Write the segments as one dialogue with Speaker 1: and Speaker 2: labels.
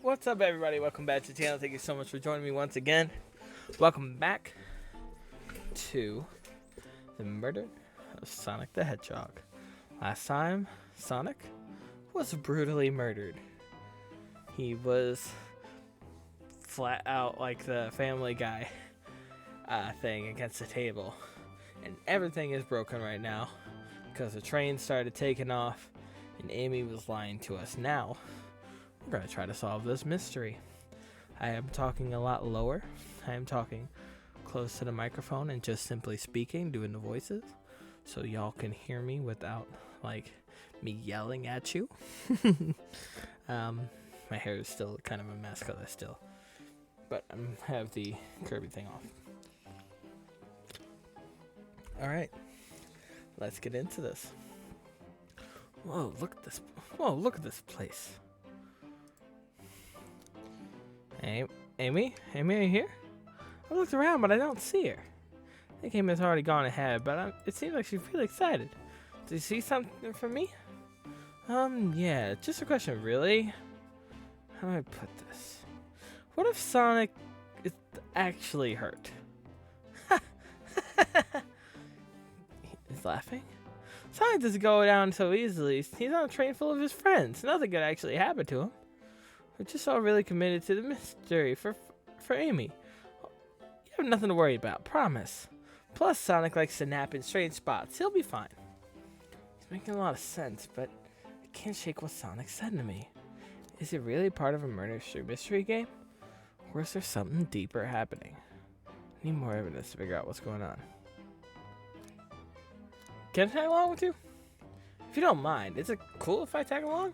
Speaker 1: What's up, everybody? Welcome back to the channel. Thank you so much for joining me once again. Welcome back to the murder of Sonic the Hedgehog. Last time, Sonic was brutally murdered. He was flat out like the Family Guy thing against the table. And everything is broken right now because the train started taking off and Amy was lying to us. Now, we're going to try to solve this mystery. I am talking a lot lower. I am talking close to the microphone and just simply speaking, doing the voices, so y'all can hear me without, like, me yelling at you. My hair is still kind of a mess color still, but I have the Kirby thing off. Alright, let's get into this. Whoa, look at this. Whoa, look at this place. Hey, Amy? Amy, are you here? I looked around, but I don't see her. I think Amy's already gone ahead, but it seems like she's really excited. Did you see something from me? Yeah, just a question, really. How do I put this? What if Sonic is actually hurt? He's laughing. Sonic doesn't go down so easily. He's on a train full of his friends. Nothing could actually happen to him. We're just all really committed to the mystery for Amy. You have nothing to worry about, promise. Plus, Sonic likes to nap in strange spots. He'll be fine. He's making a lot of sense, but I can't shake what Sonic said to me. Is it really part of a murder mystery game? Or is there something deeper happening? I need more evidence to figure out what's going on. Can I tag along with you? If you don't mind, is it cool if I tag along?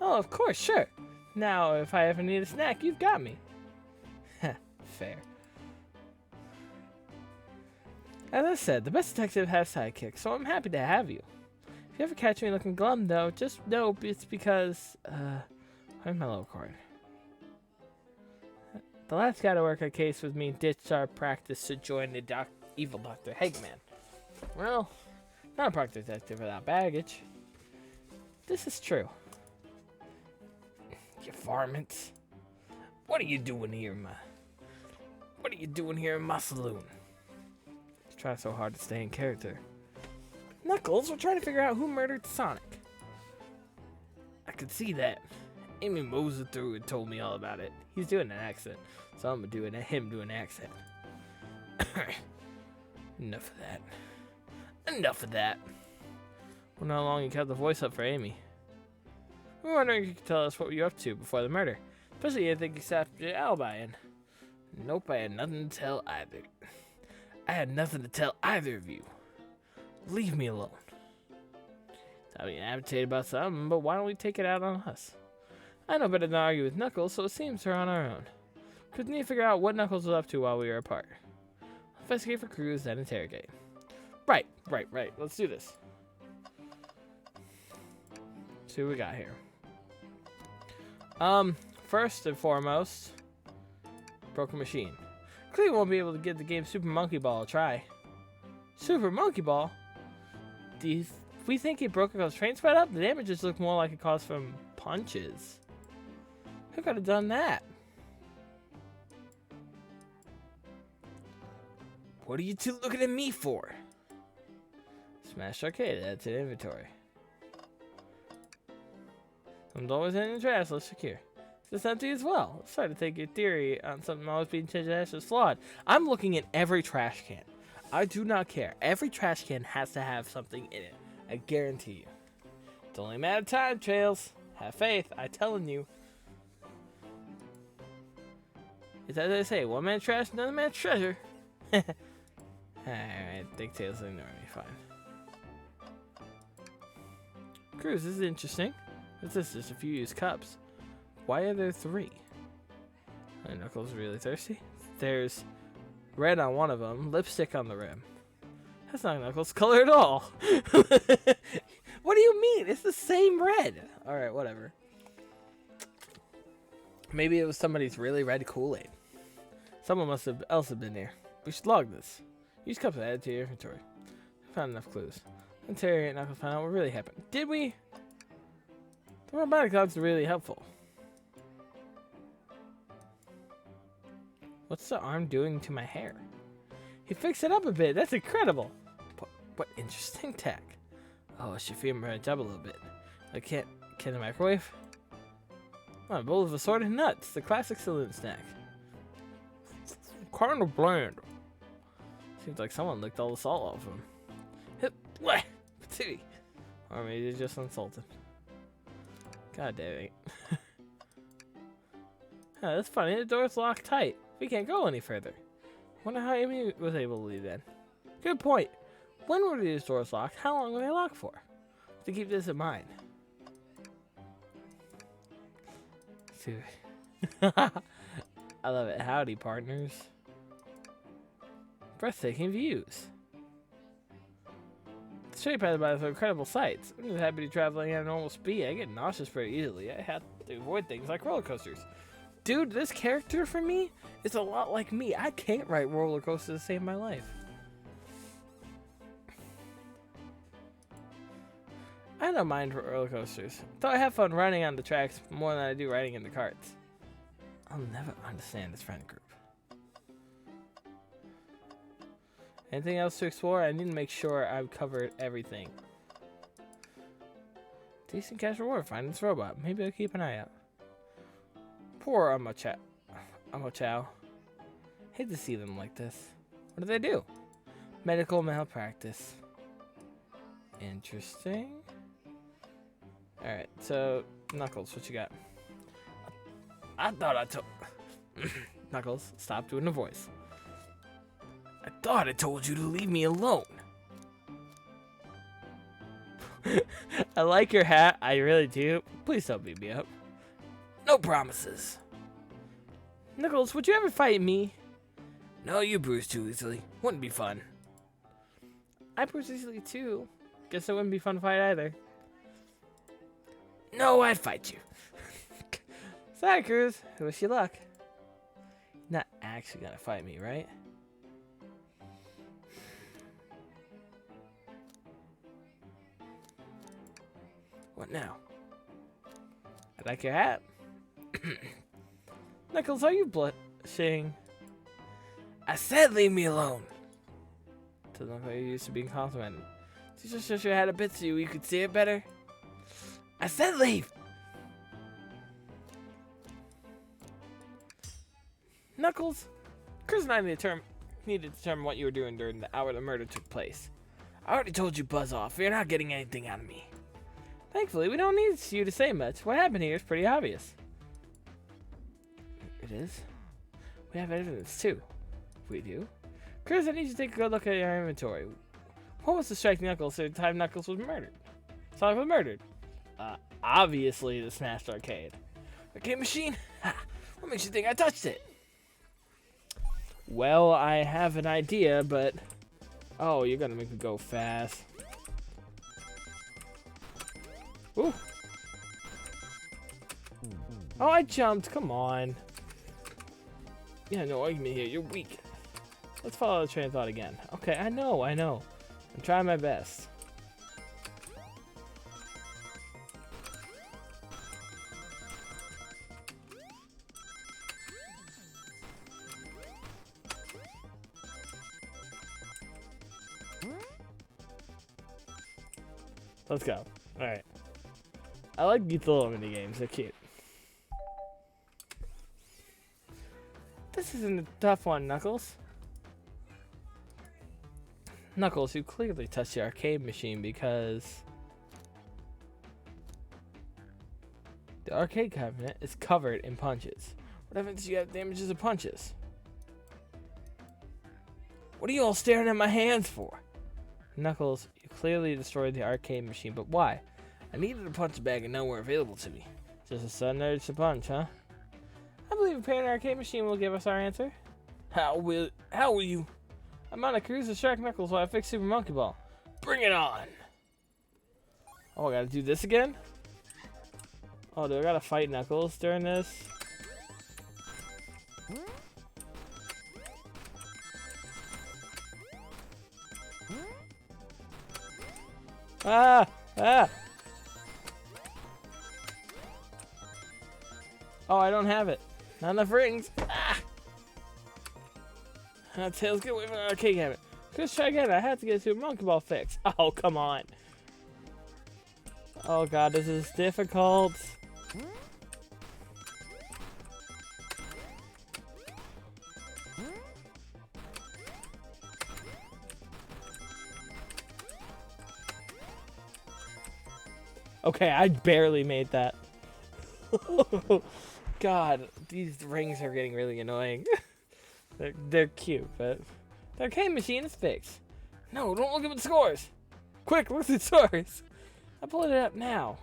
Speaker 1: Oh, of course, sure. Now, if I ever need a snack, you've got me. Fair. As I said, the best detective has sidekicks, so I'm happy to have you. If you ever catch me looking glum, though, just know it's because, where's my little card? The last guy to work a case with me ditched our practice to join the evil Dr. Eggman. Well, not a practice detective without baggage. This is true. You varmints. What are you doing here, in my saloon? He's trying so hard to stay in character. Knuckles, we're trying to figure out who murdered Sonic. I could see that. Amy moseyed through and told me all about it. He's doing an accent, so I'm doing him doing an accent. Enough of that. Wonder how long you kept the voice up for Amy. We were wondering if you could tell us what you were up to before the murder. Especially I think you set your alibi in. Nope, I had nothing to tell either. I had nothing to tell either of you. Leave me alone. Tell me agitated about something, but why don't we take it out on us? I know better than argue with Knuckles, so it seems we're on our own. We need to figure out what Knuckles was up to while we were apart. Investigate for clues, then interrogate. Right. Let's do this. See what we got here. First and foremost, broken machine. Clearly won't be able to give the game Super Monkey Ball a try. Super Monkey Ball? We think it broke because the train sped up? The damages look more like it caused from punches. Who could have done that? What are you two looking at me for? Smash arcade, add to the inventory. Some doors in the trash, let's secure. It's empty as well. Let's try to take your theory on something always being changed as flawed. I'm looking at every trash can. I do not care. Every trash can has to have something in it. I guarantee you. It's only a matter of time, Trails. Have faith. I'm telling you. It's as I say, one man trash, another man treasure. Alright, I think Tails will ignore me. Fine. Cruz, this is interesting. What's this? Just a few used cups. Why are there 3? Are Knuckles really thirsty? There's red on one of them, lipstick on the rim. That's not Knuckles' color at all. What do you mean? It's the same red. Alright, whatever. Maybe it was somebody's really red Kool-Aid. Someone else have been there. We should log this. Use cups added to your inventory. I found enough clues. Interrogate Knuckles, find out what really happened. Did we? The robotic dogs are really helpful. What's the arm doing to my hair? He fixed it up a bit. That's incredible. What interesting tech. Oh, I should feel my job a little bit. I can't the microwave? Oh, a bowl of assorted nuts. The classic saloon snack. Kind of bland. Seems like someone licked all the salt off him. What? Patootie. Or maybe they're just insulted. God damn it. Huh, that's funny. The door's locked tight. We can't go any further. Wonder how Amy was able to leave then. Good point. When were these doors locked? How long were they locked for? To keep this in mind. I love it. Howdy, partners. Breathtaking views. Straight by some incredible sights. I'm just happy to be traveling at a normal speed. I get nauseous very easily. I have to avoid things like roller coasters. Dude, this character for me is a lot like me. I can't ride roller coasters to save my life. I don't mind roller coasters, though I have fun running on the tracks more than I do riding in the carts. I'll never understand this friend group. Anything else to explore? I need to make sure I've covered everything. Decent cash reward, finding this robot. Maybe I'll keep an eye out. Poor Chow. Hate to see them like this. What do they do? Medical malpractice. Interesting. Alright, so Knuckles, what you got? I thought I told Knuckles, stop doing the voice. I thought I told you to leave me alone. I like your hat, I really do. Please don't beat me up. No promises. Knuckles, would you ever fight me? No, you bruise too easily. Wouldn't be fun. I bruise easily too. Guess it wouldn't be fun to fight either. No, I'd fight you. Sorry, Cruz. I wish you luck. You're not actually gonna fight me, right? What now? I like your hat. Knuckles, are you blushing? I said leave me alone. Doesn't look like you're used to being complimented. Did you just shush your hat a bit so you could see it better? I said leave! Knuckles, Chris and I need to determine what you were doing during the hour the murder took place. I already told you buzz off. You're not getting anything out of me. Thankfully, we don't need you to say much. What happened here is pretty obvious. It is? We have evidence too. We do? Chris, I need you to take a good look at your inventory. What was to strike Knuckles at the time Knuckles was murdered? Sonic was murdered. Obviously the smashed arcade. Arcade machine? Ha! What makes you think I touched it? Well, I have an idea, but... Oh, you're gonna make me go fast. Ooh. Oh, I jumped. Come on. Yeah, no argument here. You're weak. Let's follow the train of thought again. Okay, I know. I'm trying my best. Let's go. Alright. I like these little mini games. They're cute. This isn't a tough one, Knuckles. Knuckles, you clearly touched the arcade machine because the arcade cabinet is covered in punches. What evidence do you have damages of punches? What are you all staring at my hands for? Knuckles, you clearly destroyed the arcade machine, but why? I needed a punch bag and none were available to me. Just a sudden urge to punch, huh? I believe repairing an arcade machine will give us our answer. How will you? I'm on a cruise to Shark Knuckles while I fix Super Monkey Ball. Bring it on! Oh, I gotta do this again? Oh, do I gotta fight Knuckles during this? Ah! Ah! Oh, I don't have it. Not enough rings. Ah! Tails, get away from the arcade cabinet. Let's try again. I have to get to a monkey ball fix. Oh, come on. Oh god, this is difficult. Okay, I barely made that. God, these rings are getting really annoying. they're cute, but the arcade machine is fixed. No, don't look at the scores. Quick, look at the scores. I pulled it up now.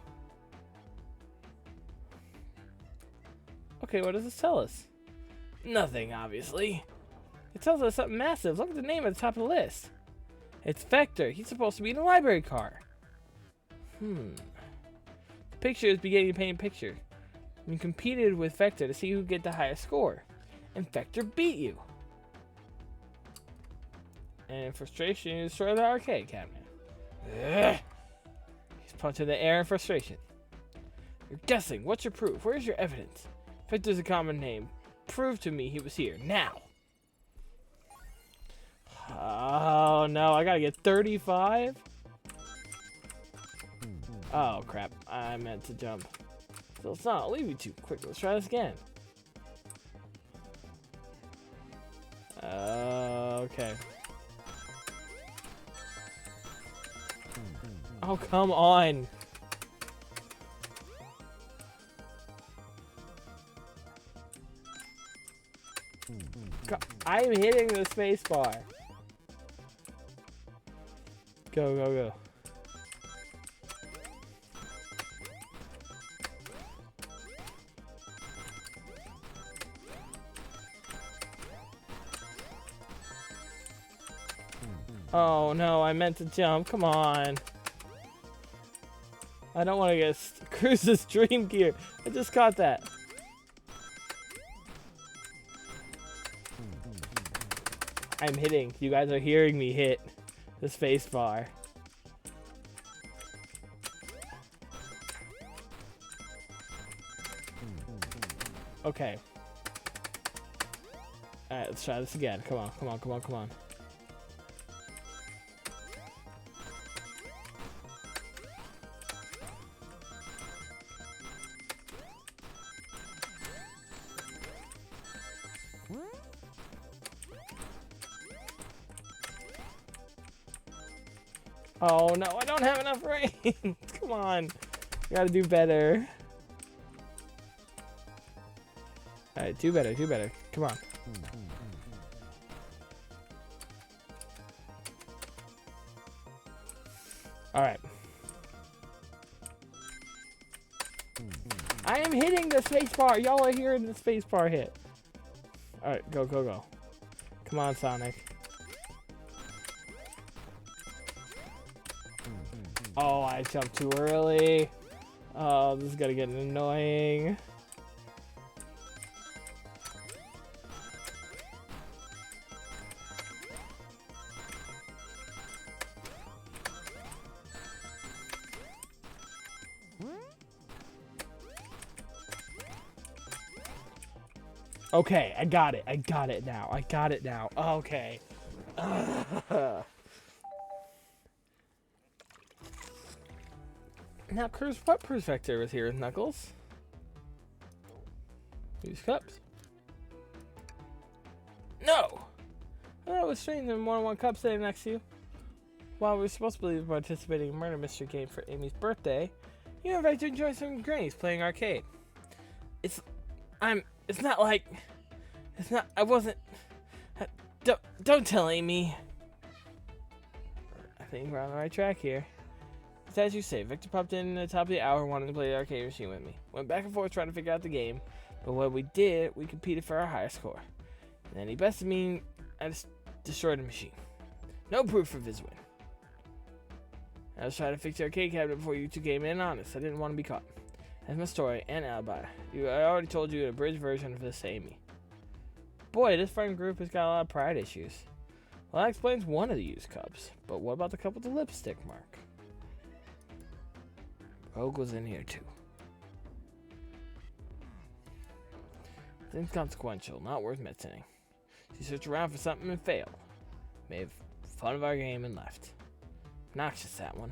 Speaker 1: Okay, what does this tell us? Nothing, obviously. It tells us something massive. Look at the name at the top of the list. It's Vector. He's supposed to be in a library car. The picture is beginning to paint a picture. You competed with Vector to see who get the highest score. And Vector beat you. And in frustration, you destroy the arcade cabinet. Ugh. He's punching the air in frustration. You're guessing. What's your proof? Where's your evidence? Victor's a common name. Prove to me he was here. Now. Oh, no. I gotta get 35? Oh, crap. I meant to jump. So it's not. I'll leave you too quick. Let's try this again. Okay. Oh, come on. God, I'm hitting the space bar. Go, go, go. Oh no, I meant to jump. Come on. I don't want to get Cruz's dream gear. I just caught that. I'm hitting. You guys are hearing me hit the space bar. Okay. Alright, let's try this again. Come on, come on, come on, come on. Oh no, I don't have enough rain. Come on. You gotta do better. Alright, do better, do better. Come on. Alright. I am hitting the space bar. Y'all are hearing the space bar hit. Alright, go, go, go. Come on, Sonic. Oh, I jumped too early. Oh, this is gonna get annoying. Okay, I got it. I got it now. I got it now. Okay. Now, Cruz, what Cruz Vector was here with Knuckles? Use cups. No! I thought it was strange that more than one cup sitting next to you. While we were supposed to be participating in a murder mystery game for Amy's birthday, you and Vector enjoy some grannies playing arcade. It's not like... It's not... I wasn't... Don't tell Amy. I think we're on the right track here. It's as you say, Victor popped in at the top of the hour wanting to play the arcade machine with me. Went back and forth trying to figure out the game, but when we did, we competed for our highest score. And then he bested me, I just destroyed the machine. No proof of his win. I was trying to fix the arcade cabinet before you two came in honest. I didn't want to be caught. That's my story and alibi. I already told you an abridged version of this to Amy. Boy, this friend group has got a lot of pride issues. Well, that explains one of the used cups, but what about the cup with the lipstick mark? Rogue was in here too. It's inconsequential, not worth mentioning. She searched around for something and failed. Made fun of our game and left. Noxious, that one.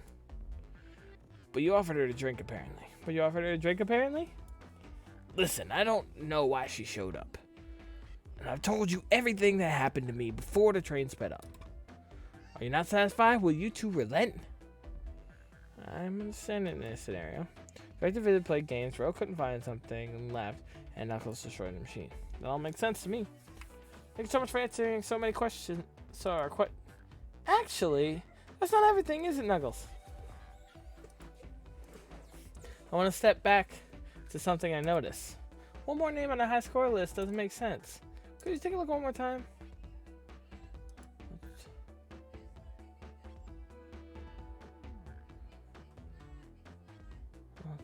Speaker 1: But you offered her to drink, apparently. Listen, I don't know why she showed up. And I've told you everything that happened to me before the train sped up. Are you not satisfied? Will you two relent? I'm understanding this scenario. Vector Visit played games, Ro couldn't find something and left, and Knuckles destroyed the machine. That all makes sense to me. Thank you so much for answering so many questions. Actually, that's not everything, is it, Knuckles? I want to step back to something I noticed. One more name on the high score list doesn't make sense. Could you take a look one more time?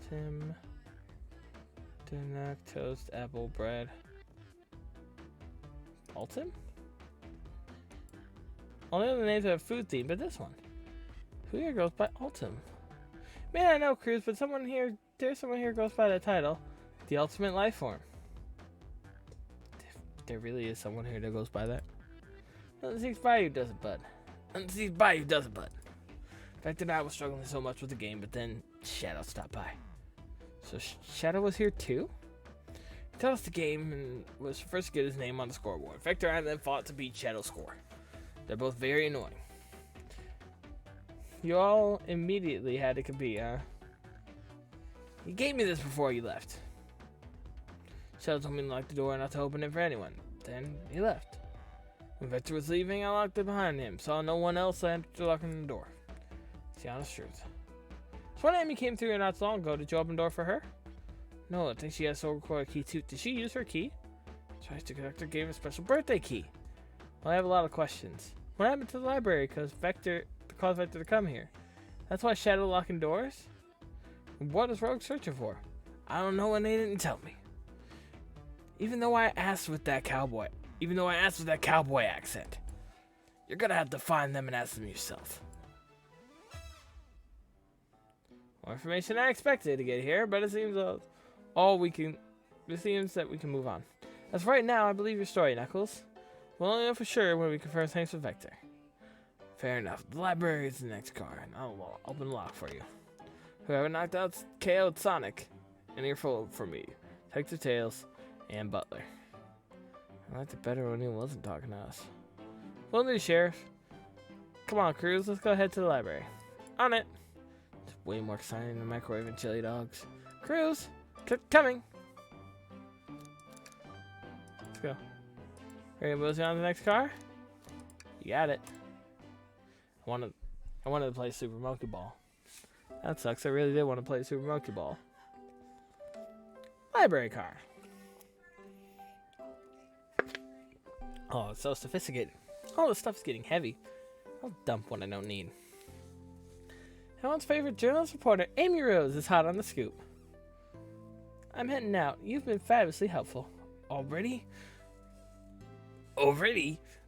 Speaker 1: Tim, dinner, toast, apple, bread. Alton? Only other names have food theme, but this one. Who here goes by Alton? Man, I know, Cruz, but there's someone here goes by the title, the Ultimate Life Form. There really is someone here that goes by that. Nothing seems by you, does it, bud? Vector and I was struggling so much with the game, but then Shadow stopped by. So Shadow was here too? He taught us the game and was first to get his name on the scoreboard. Vector and I then fought to beat Shadow's score. They're both very annoying. You all immediately had to compete, huh? You gave me this before you left. Shadow told me to lock the door and not to open it for anyone. Then he left. When Vector was leaving, I locked it behind him. Saw no one else after locking the door. It's the honest truth. So when Amy came through here not so long ago, did you open the door for her? No, I think she has Soul Core key too. Did she use her key? Tries to Vector gave a special birthday key. Well, I have a lot of questions. What happened to the library? Caused Vector to come here. That's why Shadow locking doors? What is Rogue searching for? I don't know and they didn't tell me. Even though I asked with that cowboy accent. You're gonna have to find them and ask them yourself. More information than I expected to get here, but it seems that we can move on. As for right now, I believe your story, Knuckles. We'll only know for sure when we confirm things with Vector. Fair enough. The library is the next car, and I'll open the lock for you. Whoever knocked out KO'd Sonic, an earful for me. Hector Tails, and Butler. I liked it better when he wasn't talking to us. Will do, Sheriff. Come on, Cruz. Let's go head to the library. On it. It's way more exciting than microwave and chili dogs. Cruz, coming. Let's go. Ready to move on to the next car? You got it. I wanted to play Super Monkey Ball. That sucks. I really did want to play Super Monkey Ball. Library car. Oh, it's so sophisticated. All this stuff's getting heavy. I'll dump what I don't need. Everyone's favorite journalist reporter, Amy Rose, is hot on the scoop. I'm heading out. You've been fabulously helpful. Already?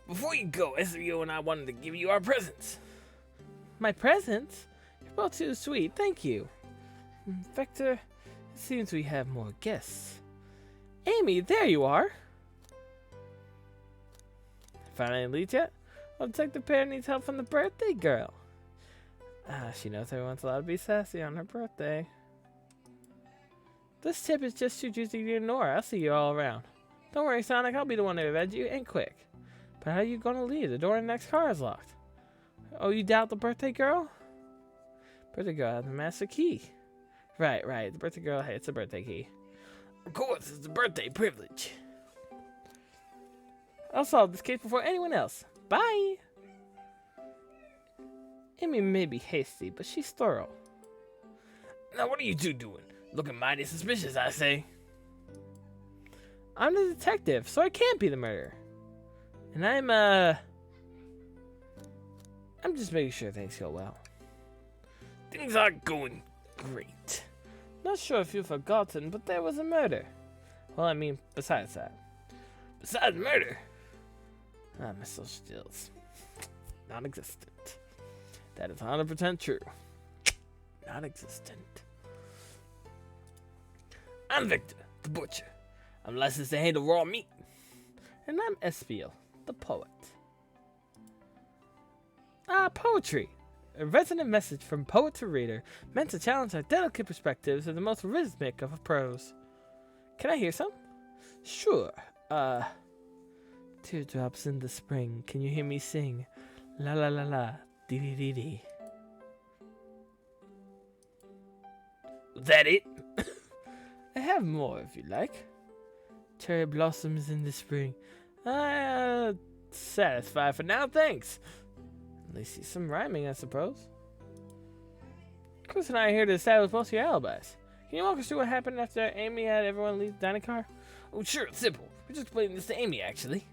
Speaker 1: Before you go, SBO and I wanted to give you our presents. My presents? You're both too sweet. Thank you. Vector, it seems we have more guests. Amy, there you are. Found any leads yet? Well, Detective Pear needs help from the birthday girl. She knows everyone's allowed to be sassy on her birthday. This tip is just too juicy to ignore. I'll see you all around. Don't worry, Sonic. I'll be the one to avenge you, and quick. But how are you gonna leave? The door in the next car is locked. Oh, you doubt the birthday girl? Birthday girl has the master key. Right. The birthday girl hates the birthday key. Of course, it's the birthday privilege. I'll solve this case before anyone else. Bye! Amy may be hasty, but she's thorough. Now what are you two doing? Looking mighty suspicious, I say. I'm the detective, so I can't be the murderer. And I'm just making sure things go well. Things are going great. Not sure if you've forgotten, but there was a murder. Well, I mean, besides that. Besides murder? My social skills. Non-existent. That is 100% true. Non-existent. I'm Victor, the butcher. I'm licensed to handle raw meat. And I'm Espiel, the poet. Ah, poetry! A resonant message from poet to reader, meant to challenge our delicate perspectives in the most rhythmic of prose. Can I hear some? Sure. Teardrops in the spring, can you hear me sing? La la la la, dee dee dee dee. Was that it? I have more if you like. Cherry blossoms in the spring. Satisfied for now, thanks. At least see some rhyming, I suppose. Chris and I are here to establish most of your alibis. Can you walk us through what happened after Amy had everyone leave the dining car? Oh, sure, it's simple. We're just explaining this to Amy, actually.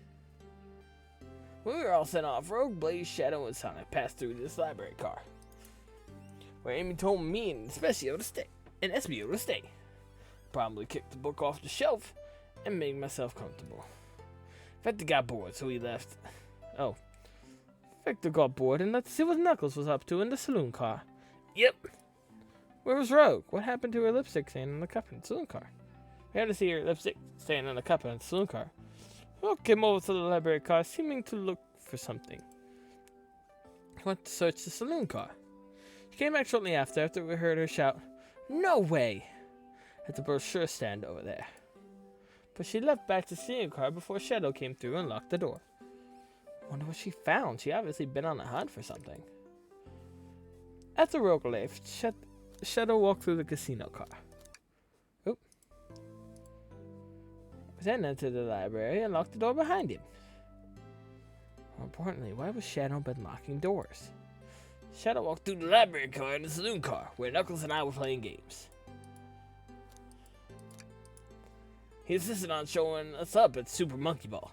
Speaker 1: When we were all sent off, Rogue, Blaze, Shadow, and Sonic passed through this library car, where Amy told me and Espio to stay. Probably kicked the book off the shelf and made myself comfortable. Vector got bored, so he left. Oh. Vector got bored and let's see what Knuckles was up to in the saloon car. Yep. Where was Rogue? What happened to her lipstick stain in the cup in the saloon car? We had to see her lipstick stain in the cup in the saloon car. Rogue came over to the library car, seeming to look for something. He went to search the saloon car. She came back shortly after we heard her shout, "No way!" at the brochure stand over there. But she left back to the saloon car before Shadow came through and locked the door. Wonder what she found. She obviously been on the hunt for something. After Rogue left, Shadow walked through the casino car. Oop. Then entered the library and locked the door behind him. More importantly, why was Shadow been locking doors? Shadow walked through the library car and the saloon car, where Knuckles and I were playing games. He insisted on showing us up at Super Monkey Ball.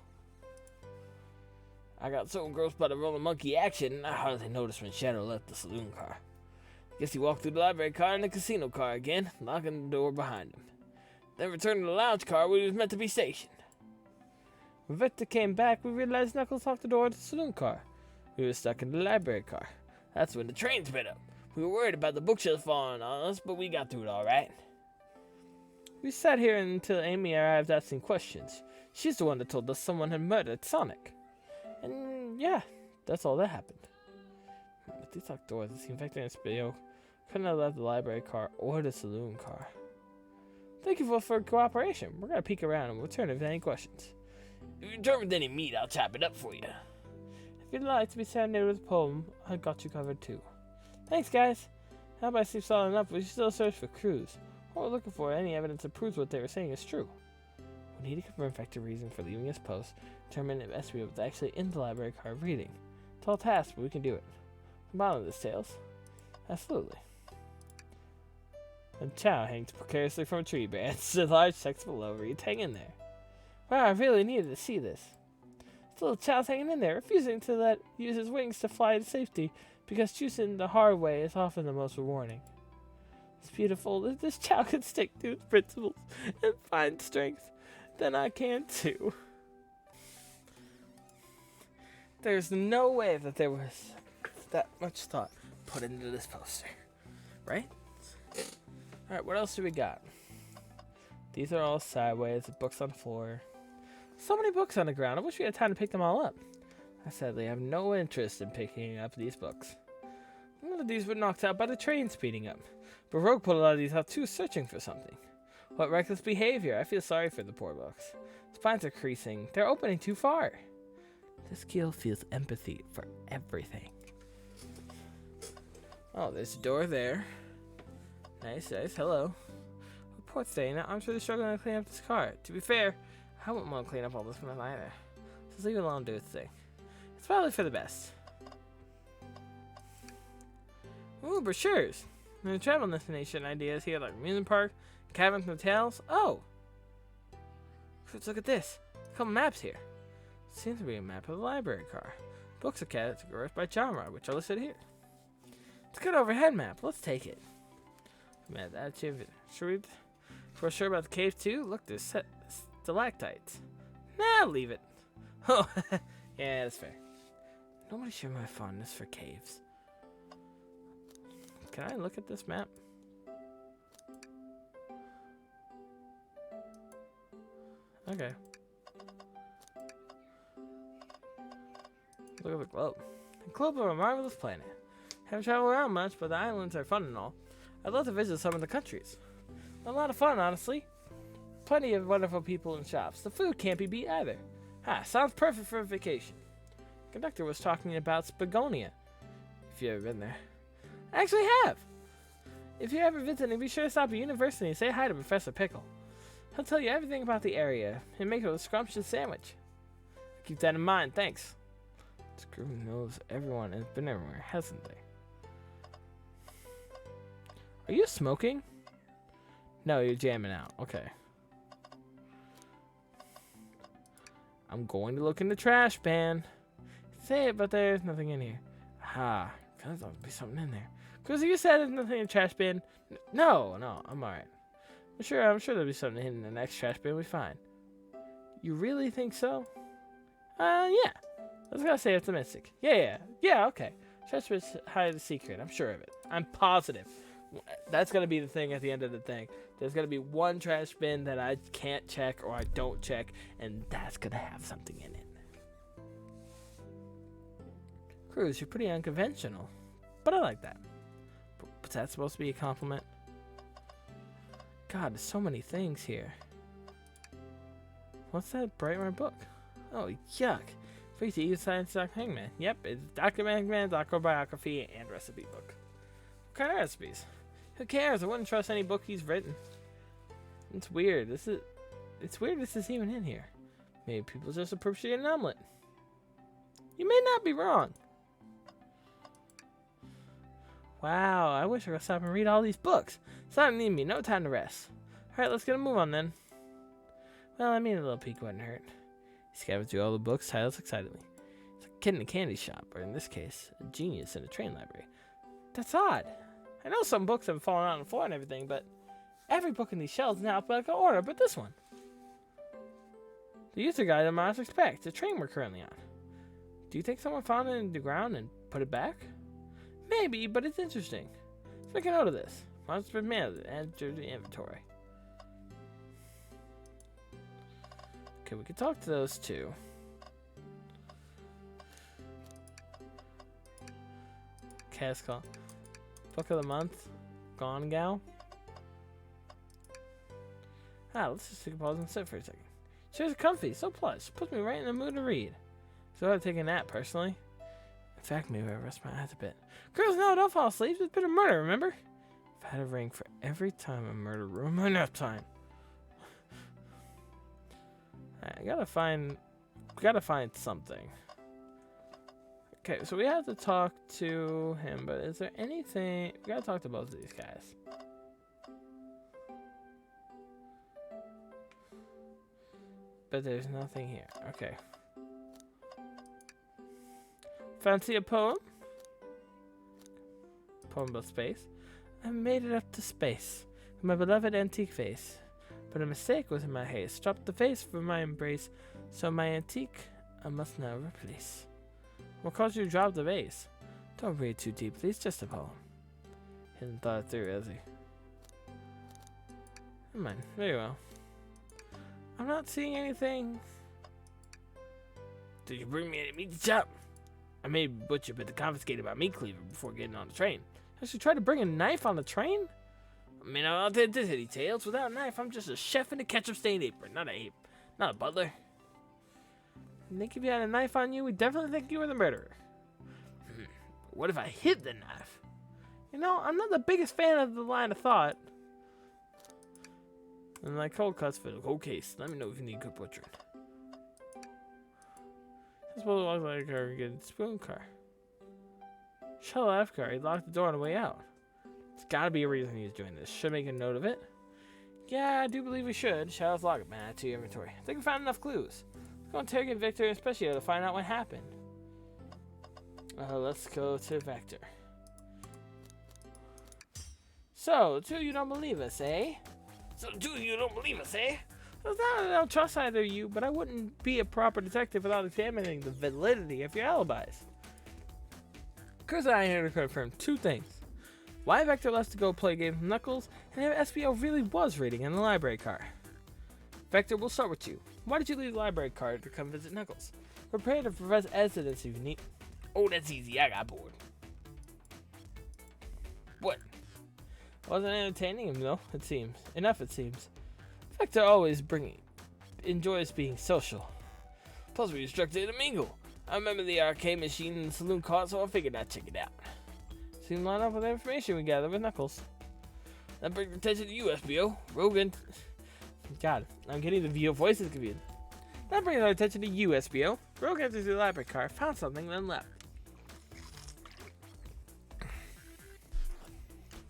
Speaker 1: I got so engrossed by the rolling monkey action, I hardly noticed when Shadow left the saloon car. Guess he walked through the library car and the casino car again, locking the door behind him. Then returned to the lounge car where he was meant to be stationed. When Vector came back, we realized Knuckles locked the door to the saloon car. We were stuck in the library car. That's when the train sped up. We were worried about the bookshelf falling on us, but we got through it all right. We sat here until Amy arrived asking questions. She's the one that told us someone had murdered Sonic. And yeah, that's all that happened. With these locked doors, it seemed Vector and Espio couldn't have left the library car or the saloon car. Thank you for cooperation. We're going to peek around and we'll return if you have any questions. If you're done with any meat, I'll chop it up for you. If you'd like to be serenaded with a poem, I got you covered too. Thanks, guys. How about I sleep solid enough? We should still search for clues. What we're looking for, any evidence that proves what they were saying is true. We need to confirm Vector's reason for leaving his post, determine if Espio was actually in the library car reading. Tall task, but we can do it. The bottom of this, Tails. Absolutely. A chow hangs precariously from a tree branch. A large text below reads, "Hang in there." Wow, I really needed to see this. This little chow's hanging in there, refusing to use his wings to fly to safety, because choosing the hard way is often the most rewarding. It's beautiful that this chow can stick to its principles and find strength. Then I can too. There's no way that there was that much thought put into this poster, right? Alright, what else do we got? These are all sideways, books on the floor. So many books on the ground, I wish we had time to pick them all up. I sadly have no interest in picking up these books. One of these were knocked out by the train speeding up, but Rogue pulled a lot of these out too, searching for something. What reckless behavior, I feel sorry for the poor books. Spines are creasing, they're opening too far. This keel feels empathy for everything. Oh, there's a door there. Nice, hello. Poor thing, I'm really struggling to clean up this car. To be fair, I wouldn't want to clean up all this mess either. Just leave it alone and do its thing. It's probably for the best. Ooh, brochures. And the travel destination ideas here like amusement park, cabins, hotels. Oh! Let's look at this. A couple maps here. Seems to be a map of the library car. Books are categorized by genre, which are listed here. It's a good overhead map. Let's take it. Man, that's your should we sure about the cave too? Look, there's stalactites. Nah, leave it. Oh, yeah, that's fair. Nobody share my fondness for caves. Can I look at this map? Okay. Look at the globe. The globe of a marvelous planet. Haven't traveled around much, but the islands are fun and all. I'd love to visit some of the countries. A lot of fun, honestly. Plenty of wonderful people and shops. The food can't be beat either. Sounds perfect for a vacation. The conductor was talking about Spagonia. If you've ever been there. I actually have. If you're ever visiting, be sure to stop at university and say hi to Professor Pickle. He'll tell you everything about the area and make a scrumptious sandwich. Keep that in mind, thanks. Screw knows everyone has been everywhere, hasn't they? Are you smoking? No, you're jamming out. Okay. I'm going to look in the trash bin. Say it, but there's nothing in here. There's ought to be something in there. Cause you said there's nothing in the trash bin. No, I'm alright. I'm sure there'll be something in the next trash bin. We'll be fine. You really think so? Yeah. I was gonna say optimistic. Yeah, okay. Trash bin's hide the secret. I'm sure of it. I'm positive. That's gonna be the thing at the end of the thing. There's gonna be one trash bin that I can't check or I don't check, and that's gonna have something in it. Cruz, you're pretty unconventional, but I like that. But that's supposed to be a compliment? God, there's so many things here. What's that bright red book? Oh, yuck. Free to use science Dr. Hangman. Yep, it's Dr. Hangman's autobiography and recipe book. What kind of recipes? Who cares? I wouldn't trust any book he's written. It's weird. It's weird this is even in here. Maybe people just appreciate an omelet. You may not be wrong. Wow, I wish I could stop and read all these books. It's not need me, no time to rest. Alright, let's get a move on then. Well, I mean, a little peek wouldn't hurt. He scavenged through all the books, titles excitedly. It's like a kid in a candy shop, or in this case, a genius in a train library. That's odd. I know some books have fallen out on the floor and everything, but every book in these shelves is now alphabetical order, but this one. The user guide on Monsters Expect, the train we're currently on. Do you think someone found it in the ground and put it back? Maybe, but it's interesting. Let's make a note of this. Monsters Mail, add to the inventory. Okay, we could talk to those two. Cast call. Book of the month. Gone Gal. Let's just take a pause and sit for a second. Chairs are comfy, so plush. Puts me right in the mood to read. So I'd take a nap, personally. In fact, maybe I'll rest my eyes a bit. Girls, no, don't fall asleep. It's been a murder, remember? I've had a ring for every time a murder ruined my nap time. I gotta find something. Okay, so we have to talk to him, but is there anything? We gotta talk to both of these guys. But there's nothing here. Okay. Fancy a poem? Poem about space. I made it up to space with my beloved antique face. But a mistake was in my haste. Dropped the face from my embrace. So my antique I must now replace. What caused you to drop the vase? Don't read too deeply. It's just a poem. He hadn't thought it through, has he? Never mind. Very well. I'm not seeing anything. Did you bring me any meat to chop? I may be butchered, but confiscated by meat cleaver before getting on the train. I should try to bring a knife on the train? I mean, I'll tell you tales. Without a knife, I'm just a chef in a ketchup-stained apron, not a butler. I think if you had a knife on you, we'd definitely think you were the murderer. What if I hid the knife? You know, I'm not the biggest fan of the line of thought. And like cold cuts for the whole case. Let me know if you need good butchering. This will look like a good spoon car. Shuttle F car. He locked the door on the way out. There's gotta be a reason he's doing this. Should make a note of it. Yeah, I do believe we should. Shuttle's locked. Man, to your inventory. I think we found enough clues. Let's go interrogate Victor and Specio to find out what happened. Let's go to Vector. So, two, you don't believe us, eh? Well, not that I don't trust either of you, but I wouldn't be a proper detective without examining the validity of your alibis. Chris and I are here to confirm two things. Why Vector left to go play games with Knuckles, and if SBO really was reading in the library car. Vector, we'll start with you. Why did you leave the library card to come visit Knuckles? Prepare to Professor Evidence if you need. Oh, that's easy. I got bored. What? Wasn't entertaining him though, it seems. Enough, it seems. Vector always enjoys being social. Plus, we instructed to mingle. I remember the arcade machine and the saloon cart, so I figured I'd check it out. Seemed line up with the information we gathered with Knuckles. That brings attention to you, SBO. Rogan. God, I'm getting the VO voices confused. That brings our attention to you, SBO. Rogan entered the library car, found something, then left.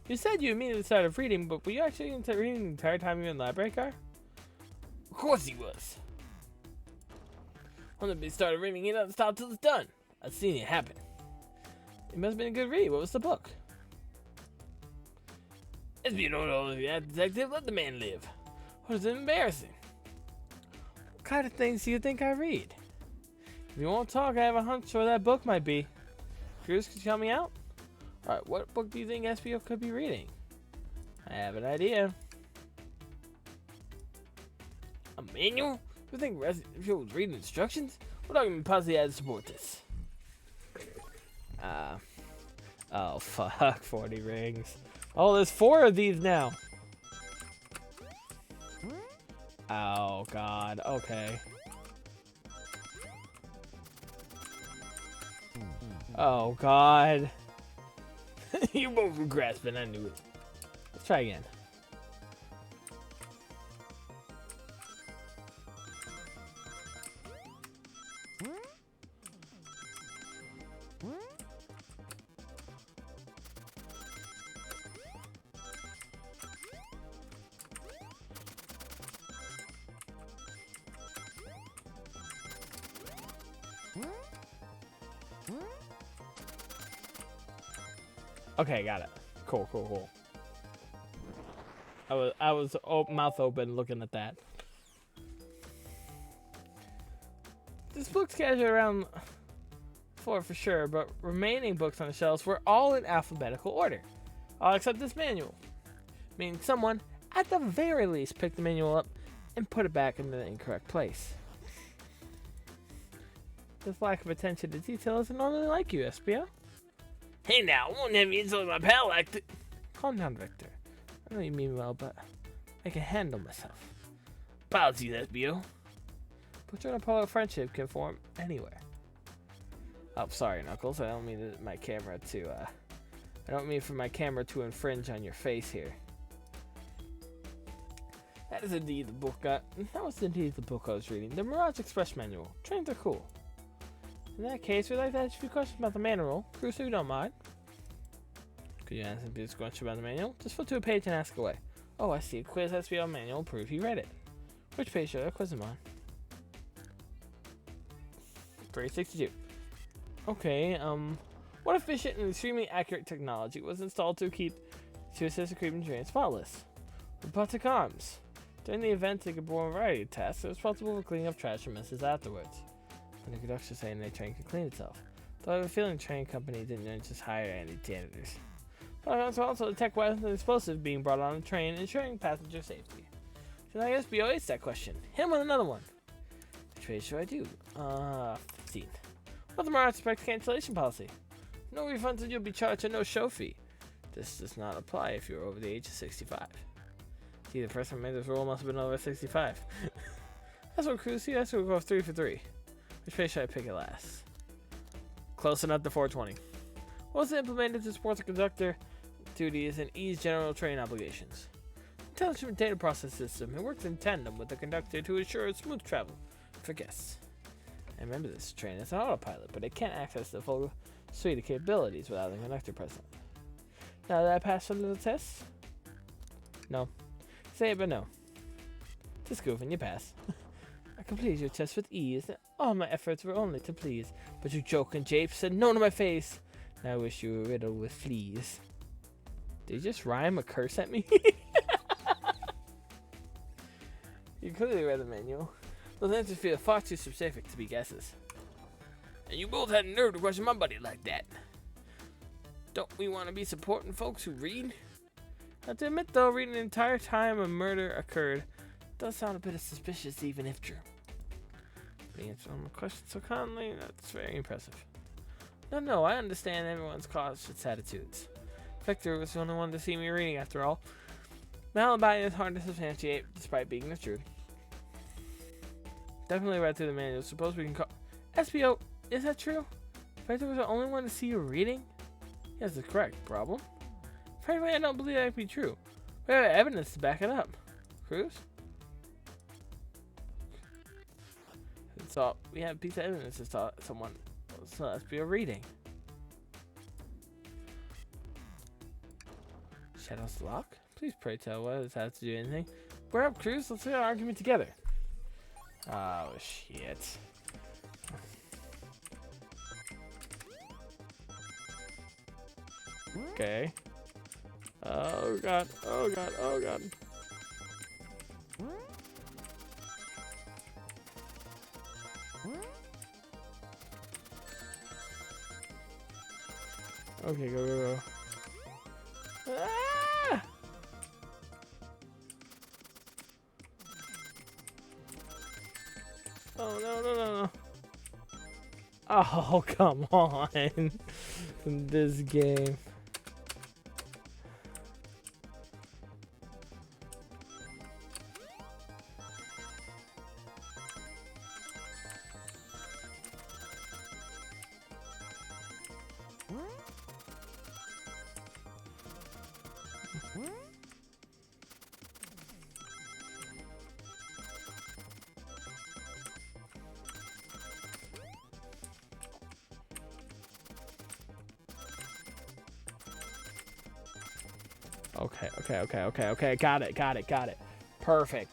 Speaker 1: You said you immediately started reading, but were you actually reading the entire time you were in the library car? Of course he was. When he started reading, he doesn't stop till it's done. I've seen it happen. It must have been a good read. What was the book? If you don't know that detective, let the man live. What is it embarrassing? What kind of things do you think I read? If you won't talk, I have a hunch where that book might be. Cruz, could you help me out? Alright, what book do you think SPO could be reading? I have an idea. A manual? You think SPO was reading instructions? What document possibly had to support this? Oh fuck, 40 rings. Oh, there's 4 of these now. Oh god, okay. Oh god. You both were grasping, I knew it. Let's try again. Okay, got it. Cool. I was mouth open looking at that. This book's scattered around the floor for sure, but remaining books on the shelves were all in alphabetical order, all except this manual. Meaning someone, at the very least, picked the manual up and put it back in the incorrect place. This lack of attention to detail isn't normally like you, SPO. Hey now, I won't have you insult my pal like that. Calm down, Victor. I know you mean well, but I can handle myself. Apologies, SBO. But your polar friendship can form anywhere. Oh, sorry, Knuckles. I don't mean my camera to. I don't mean for my camera to infringe on your face here. That was indeed the book I was reading. The Mirage Express manual. Trains are cool. In that case, we'd like to ask a few questions about the manual. Crusoe, you don't mind? Could you answer this question about the manual? Just flip to a page and ask away. Oh, I see. Quiz SBL manual. Prove you read it. Which page should I quiz him on? 362. Okay, what efficient and extremely accurate technology was installed to assist the creeping train spotless? Robotic arms. During the event, they could perform a variety of tasks. They're responsible for cleaning up trash and messes afterwards. And the conductor saying the train could clean itself. Though I have a feeling the train company didn't just hire any janitors. But also detect weapons and explosives being brought on the train, ensuring passenger safety. Should I SBO ace that question? Him with another one. Which page should I do? 15. What's the Mirage Express cancellation policy? No refunds and you'll be charged a no-show fee. This does not apply if you're over the age of 65. See, the person who made this rule must have been over 65. That's what Cruz. See, that's what we'll go 3 for 3. Which page should I pick at last? Close enough to 420. Was implemented to support the conductor duties and ease general train obligations. Intelligent data process system. It works in tandem with the conductor to ensure smooth travel for guests. And remember, this train is an autopilot, but it can't access the full suite of capabilities without the conductor present. Now that I passed under the test? No. Say it, but no. Just goofing, you pass. I completed your test with ease, and all my efforts were only to please. But you joking Jape said no to my face. Now I wish you were riddled with fleas. Did you just rhyme a curse at me? You clearly read the manual. Those answers feel far too specific to be guesses. And you both had a nerve to question my buddy like that. Don't we want to be supporting folks who read? I have to admit though, reading the entire time a murder occurred does sound a bit suspicious, even if true. But he answered all my questions so calmly. That's very impressive. No, I understand everyone's cautious attitudes. Victor was the only one to see me reading, after all. My alibi is hard to substantiate, despite being the truth. Definitely read through the manual. Suppose we can call... SBO, is that true? Victor was the only one to see you reading? Yes, that's correct. Problem? Frankly, I don't believe that to be true. We have evidence to back it up. Cruz? So, we have a piece of evidence to saw someone saw SBO reading. Shadow's lock? Please pray tell what does that have to do anything. We're up, Cruz. Let's get an argument together. Oh, shit. Okay. Oh, God. Oh, God. Oh, God. Okay, go. Ah! Oh, no. Oh, come on. This game. Okay. Got it. Perfect.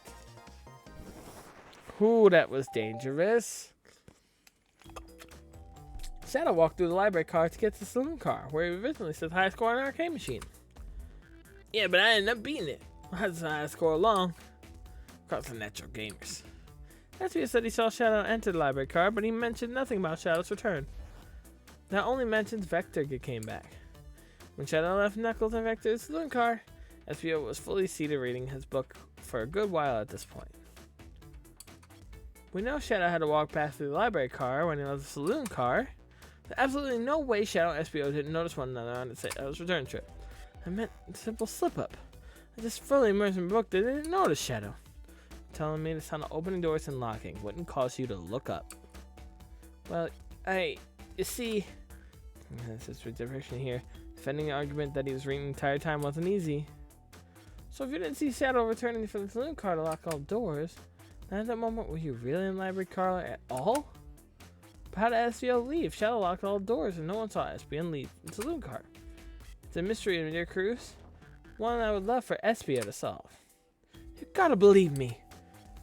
Speaker 1: Ooh, that was dangerous. Shadow walked through the library car to get to the saloon car, where he originally set the high score on an arcade machine. Yeah, but I ended up beating it. That's the highest score along. Across the natural gamers. SBO said he saw Shadow enter the library car, but he mentioned nothing about Shadow's return. That only mentions Vector came back. When Shadow left Knuckles and Vector's saloon car, SBO was fully seated reading his book for a good while at this point. We know Shadow had to walk past the library car when he left the saloon car. There's absolutely no way Shadow and SBO didn't notice one another on his return trip. I meant a simple slip-up. I just fully immersed in the book that I didn't notice Shadow. Telling me the sound of opening doors and locking wouldn't cause you to look up. Well, you see, this is redirection here. Defending the argument that he was reading the entire time wasn't easy. So if you didn't see Shadow returning from the saloon car to lock all doors, then at that moment were you really in the library car at all? But how did SBO leave? Shadow locked all doors and no one saw SBO leave the saloon car. It's a mystery, my dear Cruz. One I would love for SBO to solve. You gotta believe me.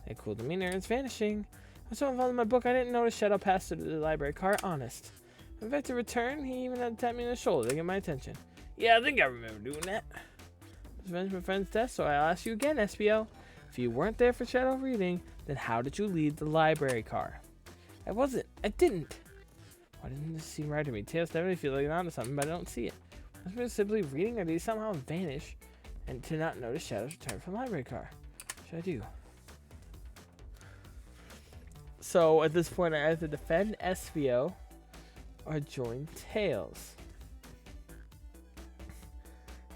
Speaker 1: A cool demeanor is vanishing. I'm so involved in my book I didn't notice Shadow passed through the library car, honest. When Vector returned, he even had to tap me on the shoulder to get my attention. Yeah, I think I remember doing that. I was avenged my friend's death, so I'll ask you again, SBO. If you weren't there for Shadow reading, then how did you leave the library car? I didn't. Why didn't this seem right to me? Tails definitely feel like onto something, but I don't see it. Was I simply reading, or did he somehow vanish and to not notice Shadow's return from the library car? What should I do? So at this point, I either defend SBO or join Tails.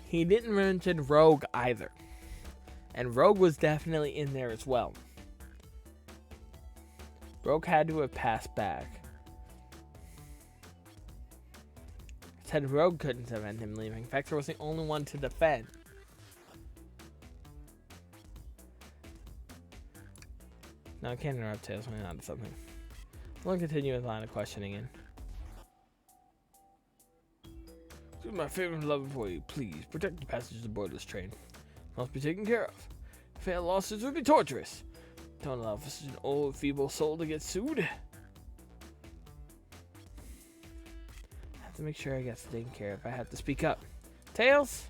Speaker 1: He didn't mention Rogue either. And Rogue was definitely in there as well. Rogue had to have passed back. Said Rogue couldn't prevent him leaving. Vector was the only one to defend. No, I can't interrupt Tails when he's onto something. We'll continue with the line of questioning in. This is my favorite love for you. Please protect the passengers aboard this train. Must be taken care of. Fail losses would be torturous. Don't allow for such an old, feeble soul to get sued. I have to make sure I get taken care of. I have to speak up. Tails,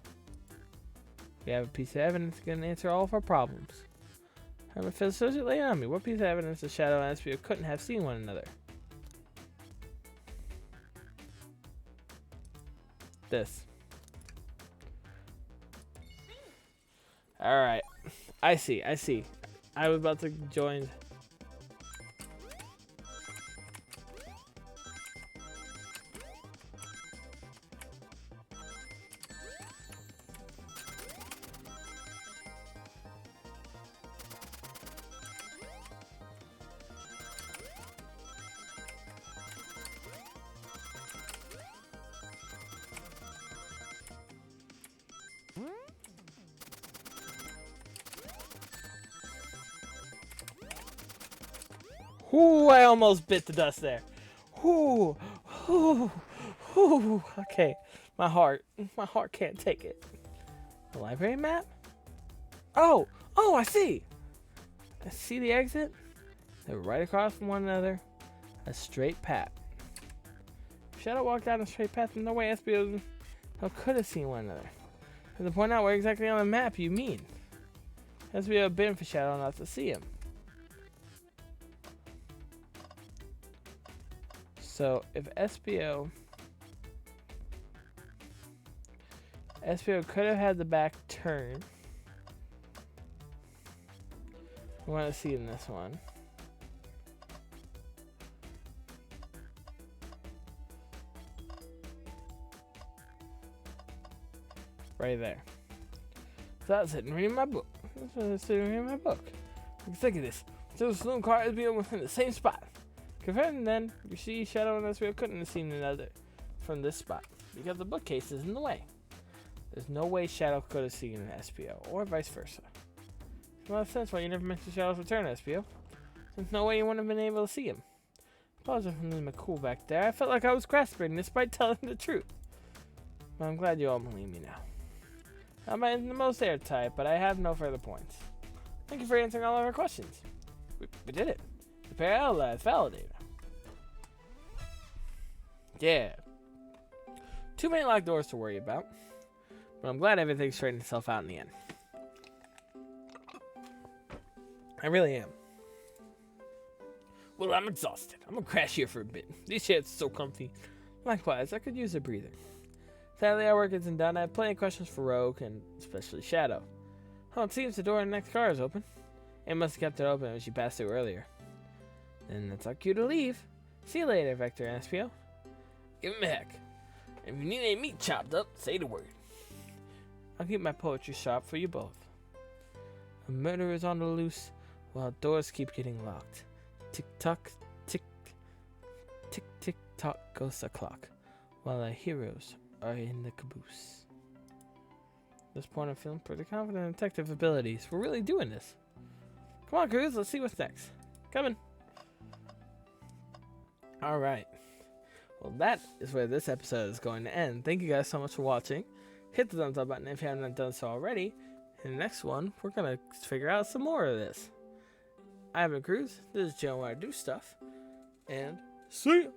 Speaker 1: we have a piece of evidence that can answer all of our problems. Herman feels so lay on me. What piece of evidence does Shadow and SBO couldn't have seen one another? This. Alright. I see. I was about to join. Ooh, I almost bit the dust there. Ooh, ooh, ooh. Okay, my heart can't take it. The library map? Oh, I see. I see the exit. They're right across from one another. A straight path. If Shadow walked down a straight path, no way SBO could have seen one another. And to point out where exactly on the map you mean. SBO been for Shadow not to see him. So if SBO could have had the back turn. We want to see in this one. Right there. So I was sitting reading my book. Look at this. So the saloon car SBO within the same spot. Confirmed then, you see Shadow and SBO couldn't have seen another from this spot because the bookcase is in the way. There's no way Shadow could have seen an SBO, or vice versa. Makes a lot of sense why you never mentioned Shadow's return, SBO. There's no way you wouldn't have been able to see him. Apologize for losing my cool back there. I felt like I was grasping despite telling the truth. But I'm glad you all believe me now. I'm the most airtight, but I have no further points. Thank you for answering all of our questions. We did it. The parallel is validated. Yeah. Too many locked doors to worry about. But I'm glad everything straightened itself out in the end. I really am. Well, I'm exhausted. I'm gonna crash here for a bit. These chairs are so comfy. Likewise, I could use a breather. Sadly, our work isn't done. I have plenty of questions for Rogue, and especially Shadow. Oh, it seems the door in the next car is open. It must have kept it open when she passed through earlier. Then that's our cue to leave. See you later, Vector and SPO. Give him a heck. If you need any meat chopped up, say the word. I'll keep my poetry sharp for you both. A murder is on the loose, while doors keep getting locked. Tick-tock, tick, tick-tick-tock goes the clock, while our heroes are in the caboose. At this point, I'm feeling pretty confident in detective abilities. We're really doing this. Come on, Cruz, let's see what's next. Coming. Alright. Well, that is where this episode is going to end. Thank you guys so much for watching. Hit the thumbs up button if you haven't done so already. In the next one, we're going to figure out some more of this. I've been Cruz. This is Joe where I do stuff. And see ya!